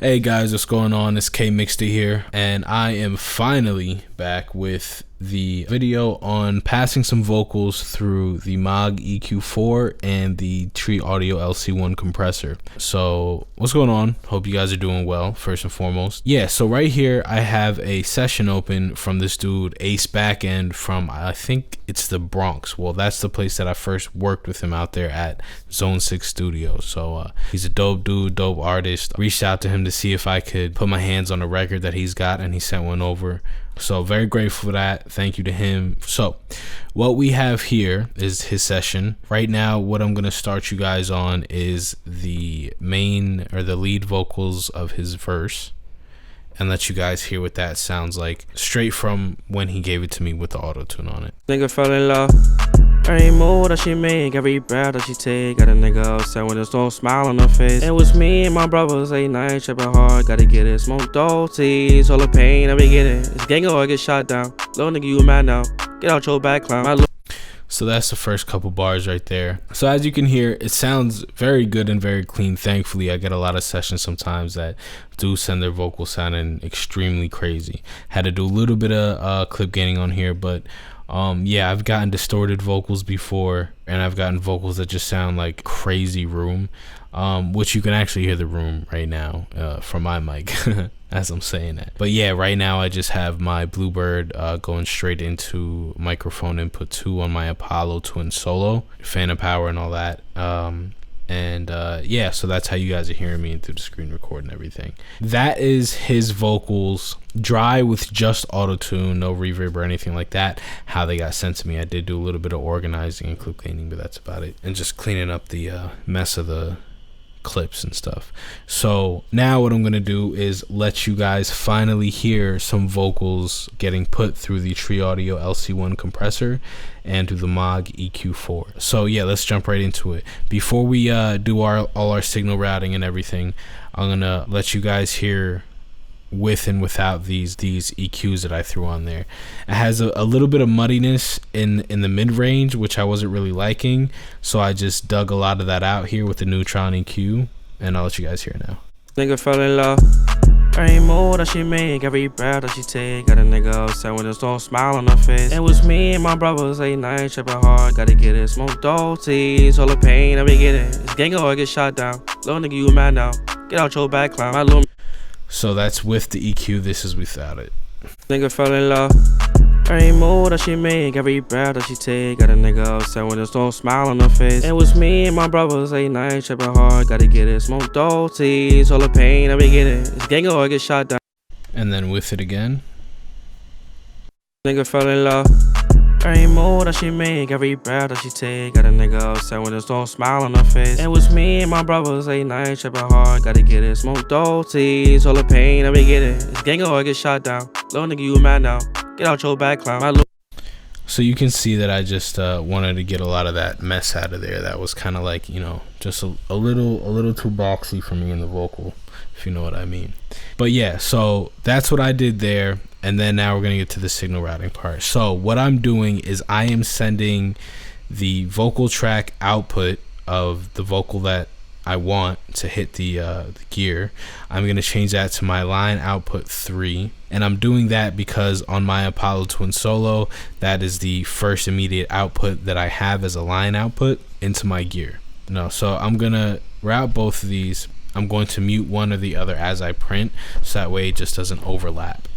Hey guys, what's going on? It's K Mixter here, and I am finally back with the video on passing some vocals through the Maag EQ4 and the Tree Audio LC1 compressor. So what's going on? Hope you guys are doing well, first and foremost. Yeah, so right here I have a session open from this dude Ace Backend from, I think it's the Bronx. Well, that's the place that I first worked with him out there at Zone 6 Studios. So he's a dope dude, dope artist. Reached out to him to see if I could put my hands on a record that he's got, and he sent one over. So very grateful for that. Thank you to him. So what we have here is his session. Right now, what I'm going to start you guys on is the main or the lead vocals of his verse, and let you guys hear what that sounds like straight from when he gave it to me with the auto-tune on it. Nigga fell in love. Every move that she make, every breath that she take, got a nigga upset when there's no smile on her face. It was me and my brothers, late night, tripping hard, gotta get it. Smoke tease, all the pain that we get it. It's gang or get shot down. Little nigga, you mad now? Get out your back, clown. So that's the first couple bars right there. So as you can hear, it sounds very good and very clean. Thankfully, I get a lot of sessions sometimes that do send their vocals sounding extremely crazy. Had to do a little bit of clip gaining on here, but yeah, I've gotten distorted vocals before, and I've gotten vocals that just sound like crazy room, which you can actually hear the room right now from my mic as I'm saying that. But yeah, right now I just have my Bluebird going straight into microphone input 2 on my Apollo Twin Solo, Phantom Power and all that. Yeah, so that's how you guys are hearing me through the screen record and everything. That is his vocals, dry with just auto-tune, no reverb or anything like that, how they got sent to me. I did do a little bit of organizing and clip cleaning, but that's about it, and just cleaning up the mess of the clips and stuff. So now what I'm gonna do is let you guys finally hear some vocals getting put through the Tree Audio LC1 compressor and through the Maag EQ4. So yeah, let's jump right into it. Before we do all our signal routing and everything, I'm gonna let you guys hear with and without these EQs that I threw on there. It has a little bit of muddiness in the mid-range, which I wasn't really liking, so I just dug a lot of that out here with the Neutron EQ, and I'll let you guys hear now. Nigga fell in love. Every move that she make, every breath that she take, got a nigga upset when there's no smile on her face. It was me and my brothers, late night, tripping hard, gotta get it. Smoke tease, all the pain that we get it. It's gang or get shot down. Little nigga, you mad now? Get out your back, clown. My little So that's with the EQ, this is without it. nigga fell in love. Every move that she make, every breath that she take, got a nigga upset when there's no smile on her face. It was me and my brothers, late night, tripping hard, gotta get it. Smoke tease, all the pain that we get it. It's gang or get shot down. And then with it again. Nigga fell in love. Every move that she make, every breath that she take, got a nigga upset when there's no smile on her face. It was me and my brothers, late night, tripping hard, gotta get it. Smoke tease, all the pain that we get it. It's gang or get shot down. Little nigga, you mad now? Get out your back, clown. So you can see that I just wanted to get a lot of that mess out of there. That was kind of like, you know, just a little too boxy for me in the vocal, if you know what I mean. But yeah, so that's what I did there. And then now we're going to get to the signal routing part. So what I'm doing is I am sending the vocal track output of the vocal that I want to hit the gear. I'm going to change that to my line output 3. And I'm doing that because on my Apollo Twin Solo, that is the first immediate output that I have as a line output into my gear. No, so I'm going to route both of these. I'm going to mute one or the other as I print, so that way it just doesn't overlap.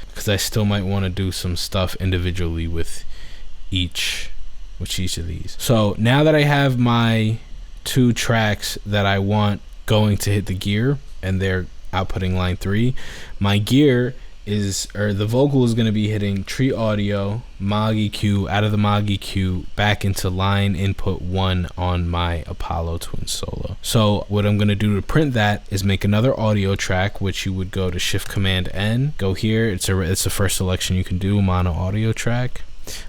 Because I still might want to do some stuff individually with each of these. So now that I have my 2 tracks that I want going to hit the gear, and they're outputting line 3, my gear is, or the vocal is going to be hitting Tree Audio, Maag EQ, out of the Maag EQ, back into line input 1 on my Apollo Twin Solo. So what I'm going to do to print that is make another audio track, which you would go to Shift Command N, go here. It's the first selection you can do, mono audio track.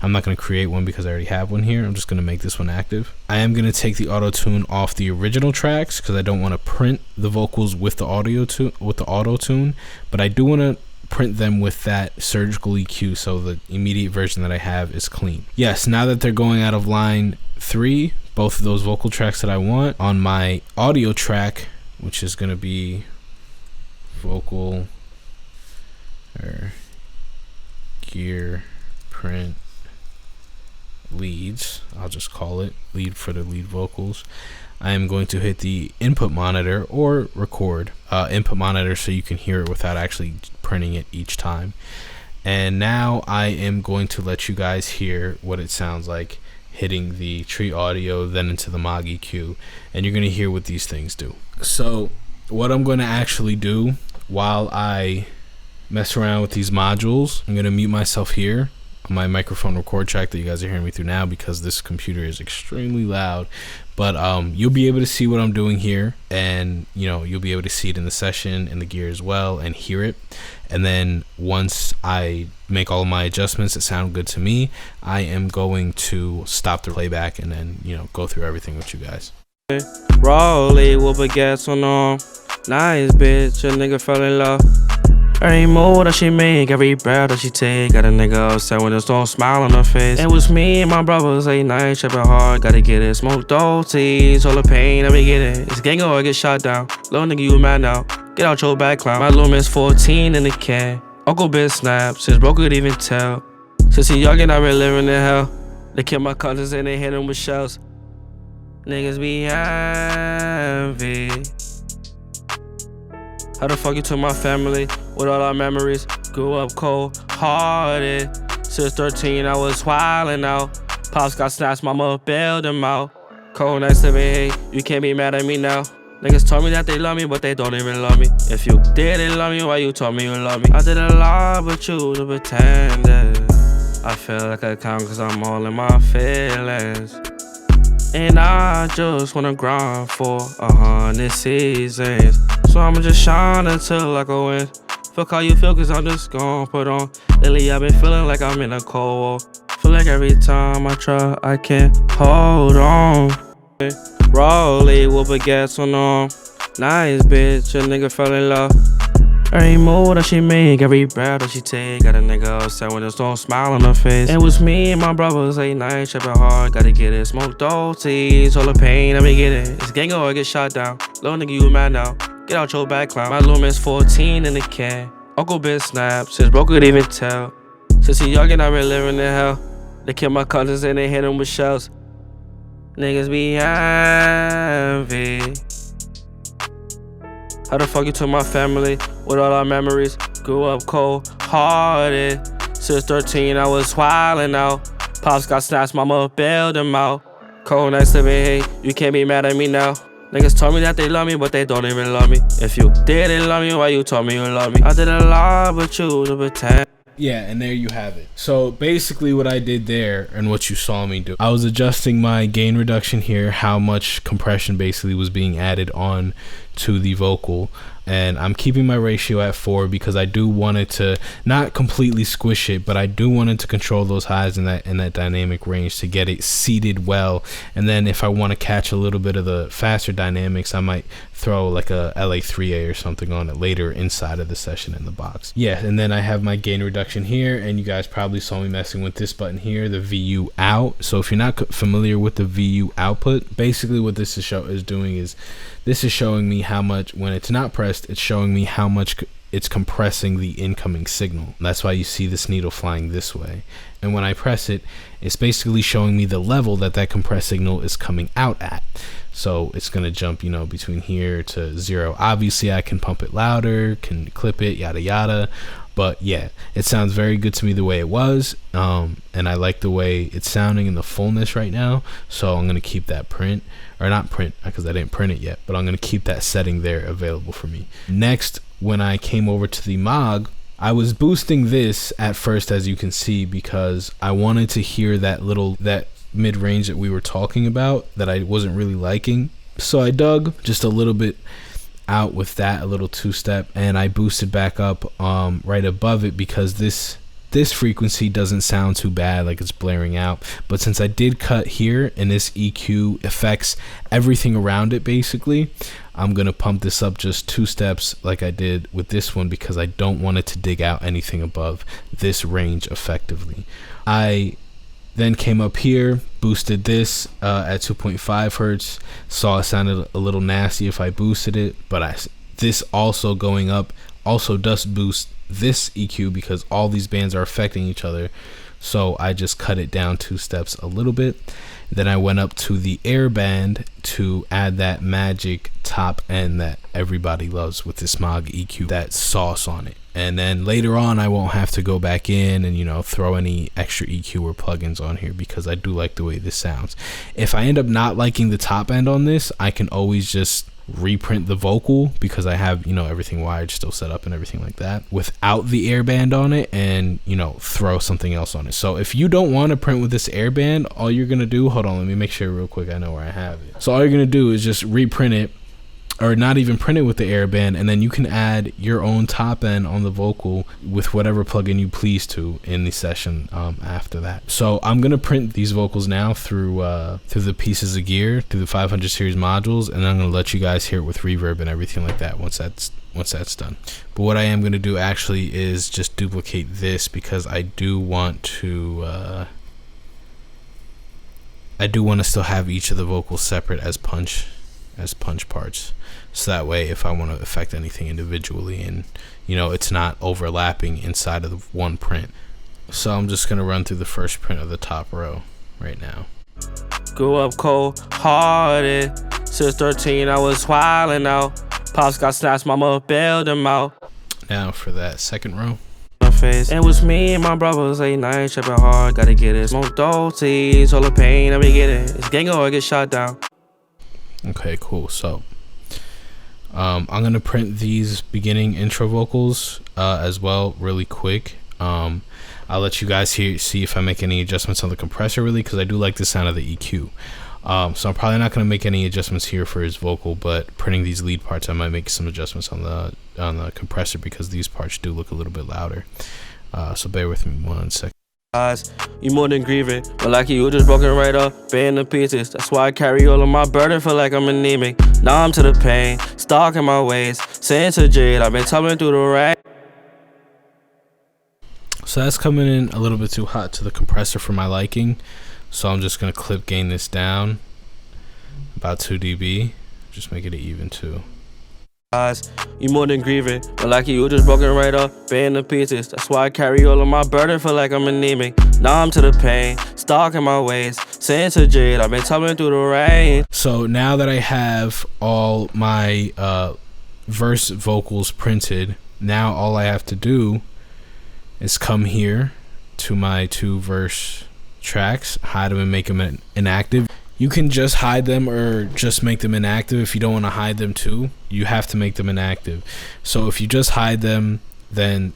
I'm not going to create one because I already have one here. I'm just going to make this one active. I am going to take the auto tune off the original tracks because I don't want to print the vocals with the auto tune, but I do want to print them with that surgical EQ, so the immediate version that I have is clean. Yes, now that they're going out of line 3, both of those vocal tracks that I want on my audio track, which is going to be vocal or gear print leads. I'll just call it lead for the lead vocals. I am going to hit the input monitor or record input monitor so you can hear it without actually printing it each time. And now I am going to let you guys hear what it sounds like hitting the tree audio, then into the Maag EQ, and you're going to hear what these things do. So what I'm going to actually do while I mess around with these modules, I'm going to mute myself here on my microphone record track that you guys are hearing me through now because this computer is extremely loud. But you'll be able to see what I'm doing here, and you'll be able to see it in the session, in the gear as well, and hear it. And then once I make all of my adjustments that sound good to me, I am going to stop the playback and then go through everything with you guys. Rolly with baguettes on arm. Nice bitch, a nigga fell in love. Every move that she make, every breath that she take, got a nigga upset when there's no smile on her face. It was me and my brothers late night, tripping hard, gotta get it. Smoke dolces, all the pain that we get it. It's gang or get shot down. Little nigga, you mad now? Get out your back clown. My Lumen's 14 in the can. Uncle Ben snaps, his bro could even tell. Since he young and I been living in hell. They kill my cousins and they hit them with shells. Niggas be envy. How the fuck you took my family with all our memories? Grew up cold-hearted. Since 13, I was wildin' out. Pops got snatched, mama bailed him out. Cold nights living, hey, you can't be mad at me now. Niggas told me that they love me, but they don't even love me. If you didn't love me, why you told me you love me? I did a lot but you to pretend that I feel like a clown cause I'm all in my feelings. And I just wanna grind for 100 seasons. So I'ma just shine until I go in. Fuck how you feel cause I'm just gon' put on. Lately I've been feeling like I'm in a cold war. Feel like every time I try I can't hold on. Rolly with baguettes on arm. Nice bitch, a nigga fell in love. Every move that she make, every breath that she take, got a nigga upset when there's no smile on her face. It was me and my brothers late night, tripping hard, gotta get it. Smoke dolces, all the pain that we get it. It's gang or get shot down. Little nigga, you mad now? Get out your back clown. My Lumen's 14 in the can. Uncle Ben snaps, his bro could even tell. Since he young and I been living in hell. They kill my cousins and they hit them with shells. Niggas be envy. How the fuck you took my family with all our memories? Grew up cold-hearted. Since 13, I was wildin' out. Pops got snatched, mama bailed him out. Cold nights living, hey, you can't be mad at me now. Niggas told me that they love me, but they don't even love me. If you didn't love me, why you told me you love me? I did a lot but you to pretend. Yeah, and there you have it. So basically what I did there and what you saw me do, I was adjusting my gain reduction here, how much compression basically was being added on to the vocal, and I'm keeping my ratio at 4 because I do want it to not completely squish it, but I do want it to control those highs in that dynamic range to get it seated well. And then if I want to catch a little bit of the faster dynamics, I might throw like a LA3A or something on it later inside of the session in the box. Yeah, and then I have my gain reduction here, and you guys probably saw me messing with this button here, the VU out. So if you're not familiar with the VU output, basically what this is doing is this is showing me how much, when it's not pressed, it's showing me how much it's compressing the incoming signal. That's why you see this needle flying this way. And when I press it, it's basically showing me the level that that compressed signal is coming out at. So it's going to jump, between here to 0. Obviously, I can pump it louder, can clip it, yada, yada. But yeah, it sounds very good to me the way it was. And I like the way it's sounding in the fullness right now. So I'm going to keep that print, or not print because I didn't print it yet, but I'm going to keep that setting there available for me. Next, when I came over to the Maag, I was boosting this at first, as you can see, because I wanted to hear that mid-range that we were talking about that I wasn't really liking. So I dug just a little bit out with that, a little two-step, and I boosted back up right above it because this frequency doesn't sound too bad, like it's blaring out. But since I did cut here and this EQ affects everything around it, basically, I'm gonna pump this up just 2 steps like I did with this one because I don't want it to dig out anything above this range effectively. I then came up here, boosted this at 2.5 hertz. Saw it sounded a little nasty if I boosted it, but this also going up also dust boost this EQ because all these bands are affecting each other. So I just cut it down 2 steps a little bit. Then I went up to the air band to add that magic top end that everybody loves with this Maag EQ, that sauce on it. And then later on, I won't have to go back in and, you know, throw any extra EQ or plugins on here because I do like the way this sounds. If I end up not liking the top end on this, I can always just reprint the vocal because I have, you know, everything wired still set up and everything like that without the airband on it, and, you know, throw something else on it. So if you don't want to print with this airband, all you're gonna do, hold on, let me make sure real quick I know where I have it. So all you're gonna do is just reprint it, or not even print it with the airband, and then you can add your own top end on the vocal with whatever plugin you please to in the session after that. So I'm gonna print these vocals now through the pieces of gear, through the 500 series modules, and I'm gonna let you guys hear it with reverb and everything like that once that's done. But what I am gonna do actually is just duplicate this because I do want to still have each of the vocals separate as punch parts, so that way if I want to affect anything individually, and, you know, it's not overlapping inside of the one print. So I'm just gonna run through the first print of the top row right now. Grew up cold hearted. Since 13 I was wildin' out. Pops got snatched, mama bailed him out. Now for that second row. Face. It was me and my brothers late night tripping hard. Gotta get it. Smoke dolces, all the pain that we get it. It's gang or get shot down. Okay, cool. So I'm gonna print these beginning intro vocals as well really quick. I'll let you guys see if I make any adjustments on the compressor, really, because I do like the sound of the EQ. So I'm probably not gonna make any adjustments here for his vocal, but printing these lead parts, I might make some adjustments on the compressor because these parts do look a little bit louder. So bear with me 1 second. You more than grieving, but like you just broken right up in the pieces. That's why I carry all of my burden, feel like I'm anemic. Now I'm to the pain, stuck in my ways. Saying to Jade, I've been tumbling through the rain. So that's coming in a little bit too hot to the compressor for my liking. So I'm just gonna clip gain this down about 2 dB. Just make it an even 2. You more than grieving, but like you just broken right up in the pieces. That's why I carry all of my burden, feel like I'm anemic. Now I'm to the pain, stuck in my ways. Saying to Jade, I've been tumbling through the rain. So now that I have all my verse vocals printed, now all I have to do is come here to my 2 verse tracks, hide them and make them inactive. You can just hide them or just make them inactive. If you don't want to hide them too, you have to make them inactive. So if you just hide them, then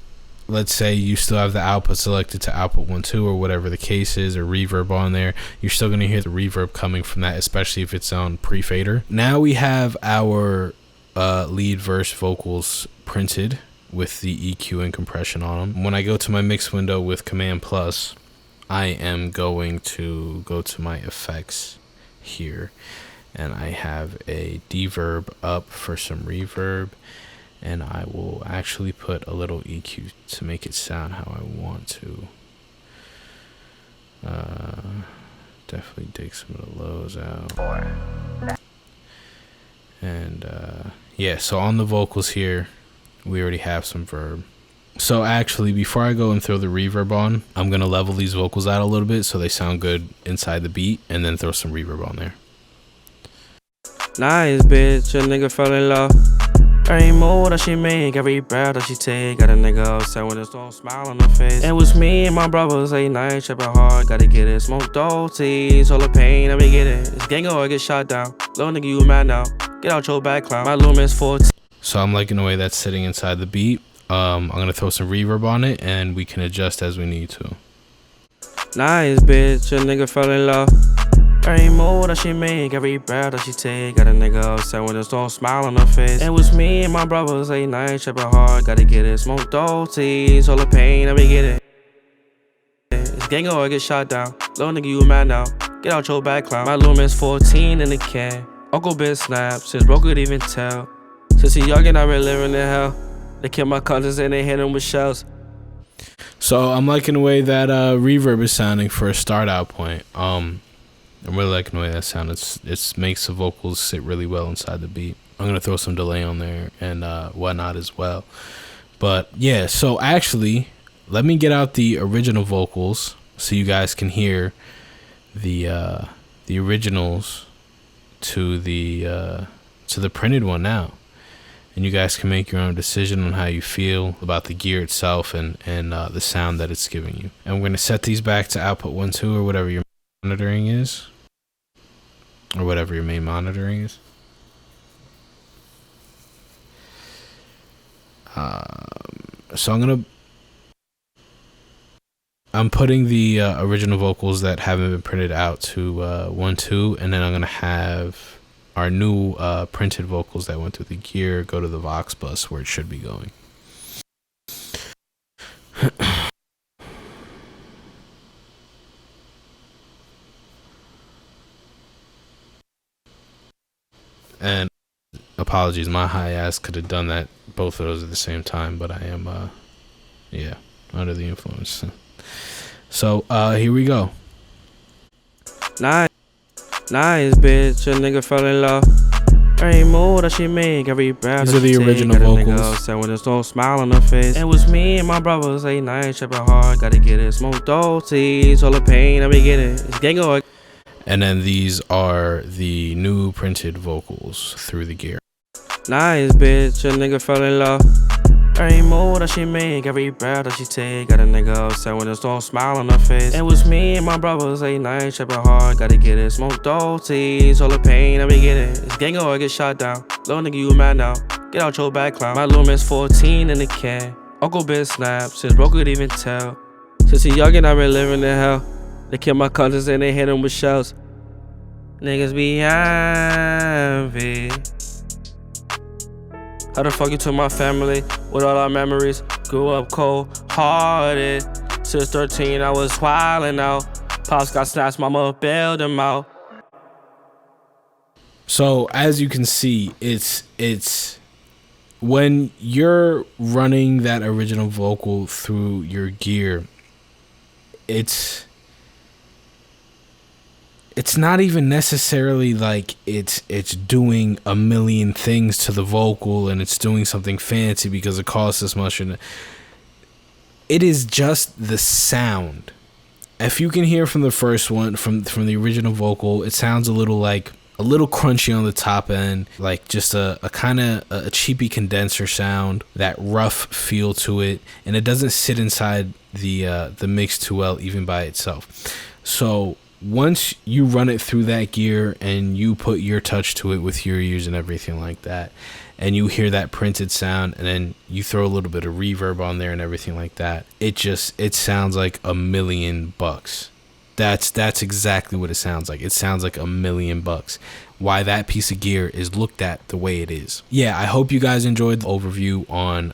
let's say you still have the output selected to output 1, 2, or whatever the case is, or reverb on there, you're still going to hear the reverb coming from that, especially if it's on pre-fader. Now we have our lead verse vocals printed with the EQ and compression on them. When I go to my mix window with Command Plus, I am going to go to my effects here, and I have a deverb up for some reverb, and I will actually put a little EQ to make it sound how I want to. Definitely dig some of the lows out. And yeah, so on the vocals here, we already have some verb. So actually, before I go and throw the reverb on, I'm going to level these vocals out a little bit so they sound good inside the beat, and then throw some reverb on there. Nice bitch, a nigga fell in love. Every move that she make, every breath that she take, got a nigga upset with a strong smile on her face. It was me and my brothers late night tripping hard, gotta get it. Smoke dolces, all the pain that we get it. It's gang or get shot down. Little nigga, you mad now? Get out your back clown. My lumen's 14. So I'm liking the way that's sitting inside the beat. I'm gonna throw some reverb on it, and we can adjust as we need to. Nice bitch, a nigga fell in love. Every move that she make, every breath that she take, got a nigga upset with a strong smile on her face. It was me and my brothers late night tripping hard, gotta get it. Smoke dolces, all the pain that we get it. It's gang or get shot down. Little nigga, you mad now? Get out your back clown. My lumen's 14 in the can. Uncle been snapped, since bro could even tell. Since he youngin', I been living in hell. They kill my cousins and they hit them with shells. So I'm liking the way that reverb is sounding for a start out point. I'm really liking the way that sounds. It makes the vocals sit really well inside the beat. I'm gonna throw some delay on there and whatnot as well. But yeah, so actually, let me get out the original vocals so you guys can hear the originals to the printed one now, and you guys can make your own decision on how you feel about the gear itself and the sound that it's giving you. And we're gonna set these back to output 1, 2, or whatever your monitoring is, or whatever your main monitoring is. So I'm putting the original vocals that haven't been printed out to 1, 2, and then I'm gonna have our new printed vocals that went through the gear go to the Vox bus where it should be going. And apologies, my high ass could have done that, both of those at the same time, but I am yeah, under the influence. So here we go. Nice bitch, a nigga fell in love. Every move that she make, every breath These that are the she original take, vocals. nigga upset when there's no smile on her face. It was me and my brothers, late night, tripping hard, gotta get it. Smoke dolces, all the pain, I be getting it. It's gango. And then these are the new printed vocals through the gear. Nice bitch, a nigga fell in love. Every move that she make, every breath that she take, got a nigga upset when there's no smile on her face. It was me and my brothers, late night, tripping hard, gotta get it. Smoke dolces, all the pain, I be getting it. It's gango or get shot down. Little nigga, you mad now? Get out your back clown. My lumen's 14 in the can. Uncle been snapped, since bro could even tell. Since a youngin', I been living in hell. They kill my cousins and they hit them with shells. Niggas be envy. How the fuck you took my family with all our memories? Grew up cold-hearted. Since 13, I was wildin' out. Pops got snatched, mama bailed him out. So as you can see, it's when you're running that original vocal through your gear, it's not even necessarily like it's doing a million things to the vocal and it's doing something fancy because it costs this much. And it is just the sound. If you can hear from the first one, from the original vocal, it sounds a little crunchy on the top end, like just a kind of a cheapy condenser sound, that rough feel to it, and it doesn't sit inside the mix too well even by itself. So once you run it through that gear and you put your touch to it with your ears and everything like that, and you hear that printed sound, and then you throw a little bit of reverb on there and everything like that, it sounds like $1,000,000. That's exactly what it sounds like. It sounds like $1,000,000. Why that piece of gear is looked at the way it is. Yeah, I hope you guys enjoyed the overview on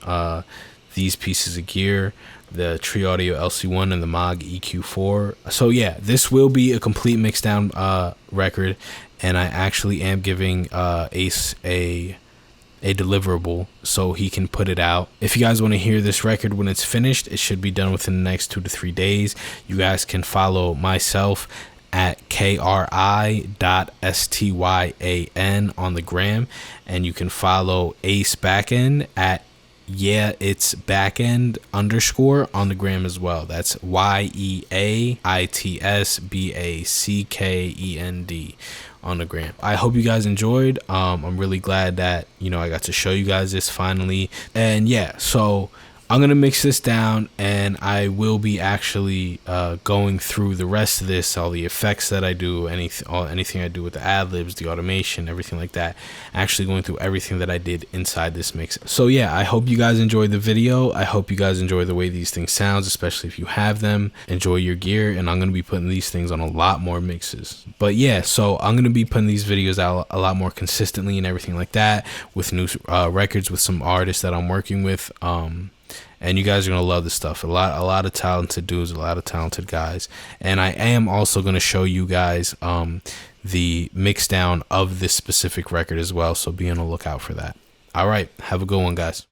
these pieces of gear, the Tree Audio LC1 and the Maag EQ4. So yeah, this will be a complete mixdown record, and I actually am giving Ace a deliverable so he can put it out. If you guys want to hear this record when it's finished, it should be done within the next 2 to 3 days. You guys can follow myself at KRI.STYAN on the gram, and you can follow Ace Backend at it's backend _ on the gram as well. That's YEAITSBACKEND on the gram. I hope you guys enjoyed. I'm really glad that I got to show you guys this finally. And yeah, so I'm gonna mix this down, and I will be actually going through the rest of this, all the effects that I do, anything I do with the ad-libs, the automation, everything like that, actually going through everything that I did inside this mix. So yeah, I hope you guys enjoyed the video. I hope you guys enjoy the way these things sounds, especially if you have them. Enjoy your gear, and I'm gonna be putting these things on a lot more mixes. But yeah, so I'm gonna be putting these videos out a lot more consistently and everything like that, with new records with some artists that I'm working with. And you guys are gonna love this stuff. A lot of talented dudes, a lot of talented guys. And I am also gonna show you guys the mix down of this specific record as well, so be on the lookout for that. All right, have a good one, guys.